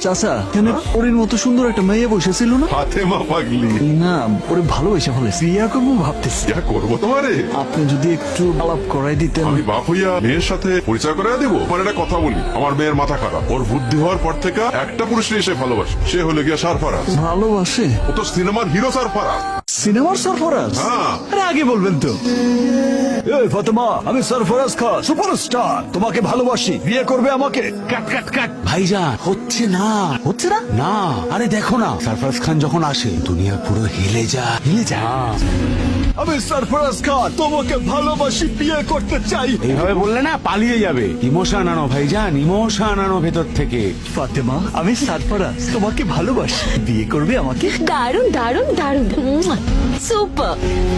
চাচা এখানে ওর মতো সুন্দর একটা মেয়ে বসেছিল না? ফাতেমা পাগলি, না, ওরে ভালোবেসে ফেলে বিয়া করবো ভাবতেছি। যা করবো তোমারে। আপনি যদি একটু আলাপ করাই দিতেন। আমি বাপ হইয়া মেয়ের সাথে পরিচয় করে দেবো? আমার একটা কথা বলি, আমার মেয়ের মাথা খারাপ। ওর বুদ্ধি হওয়ার পর থেকে একটা পুরুষকে এসে ভালোবাসে, সে হলো গিয়া সারফারাজ। ভালোবাসে? ও তো সিনেমার হিরো সারফারাজ। সিনেমার সরফরাজ? হ্যাঁ। আরে আগে বলবেন তো। এই ফাতেমা, আমি সরফরাজ খান, সুপারস্টার, তোমাকে ভালোবাসি, বিয়ে করবে আমাকে? কাট কাট কাট ভাইজান, হচ্ছে না। হচ্ছে না? না, আরে দেখো না, সরফরাজ খান যখন আসে দুনিয়া পুরো হিলে যায়। আমি সরফরাজ খান, তোমাকে ভালোবাসি, বিয়ে করতে চাই। এইভাবে বললে না পালিয়ে যাবে। ইমোশন আনো ভাইজান, ইমোশন আনো ভেতর থেকে। ফাতেমা, আমি সরফরাজ, তোমাকে ভালোবাসি, বিয়ে করবে আমাকে? দারুণ দারুণ দারুণ, সুপার।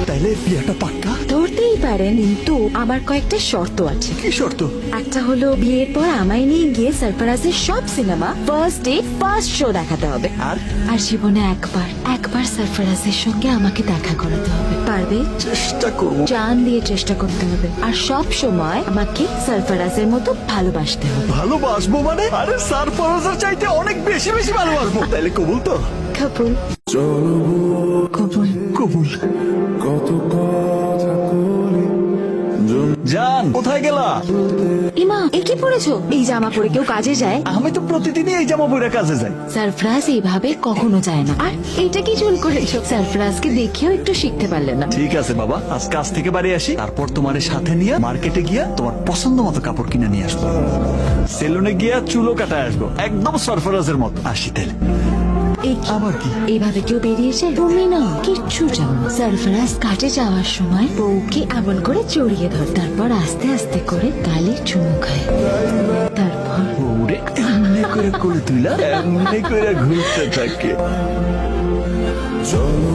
তাইলে বিয়েটা পাক্কা? ধরতেই পারেন, কিন্তু আমার কয়েকটা শর্ত আছে। কি শর্ত? একটা হলো বিয়ের পর আমায় নিয়ে গিয়ে সরফরাজের সব cinema first day first show দেখাতে হবে। আর? আর জীবনে একবার সরফরাজের সঙ্গে আমাকে দেখা করাতে হবে। পারবে? চেষ্টা করবো। জান দিয়ে চেষ্টা করতে হবে। আর সব সময় আমাকে সরফরাজের মতো ভালোবাসতে হবে। ভালোবাসবো মানে? আরে সরফরাজের চাইতে অনেক বেশি বেশি ভালোবাসবো। তাইলে কবুল তো? কবুল। কবুল। কবুল। জান, কোথায় গেলা? ইমা, এ কি পড়েছো? এই জামা পরে কেউ কাজে যায়? আমি তো প্রতিদিনই এই জামা পরে কাজে যাই। সরফরাজ এইভাবে কখনো যায় না। আর এইটা কি চুল করেছো? সরফরাজকে দেখেও একটু শিখতে পারলে না? ঠিক আছে বাবা, আজ কাজ থেকে বাড়ি আসি, তারপর তোমার সাথে নিয়ে মার্কেটে গিয়া তোমার পছন্দ মতো কাপড় কিনে নিয়ে আসবো। সেলুনে গিয়া চুলও কাটায় আসবো, একদম সরফরাজের মতো। আসি তাহলে। এই কি? আবার কি? এইভাবে কেউ বেরিয়েছে? তুমি না কিচ্ছু জানো না। সরফরাজ কাটে যাওয়ার সময় বউকে এমন করে জড়িয়ে ধর, তারপর আস্তে আস্তে করে গালে চুমু খায়, তারপর ওরে এমনি করে তুইলা এমনি করে ঘুরতে থাকে। চলো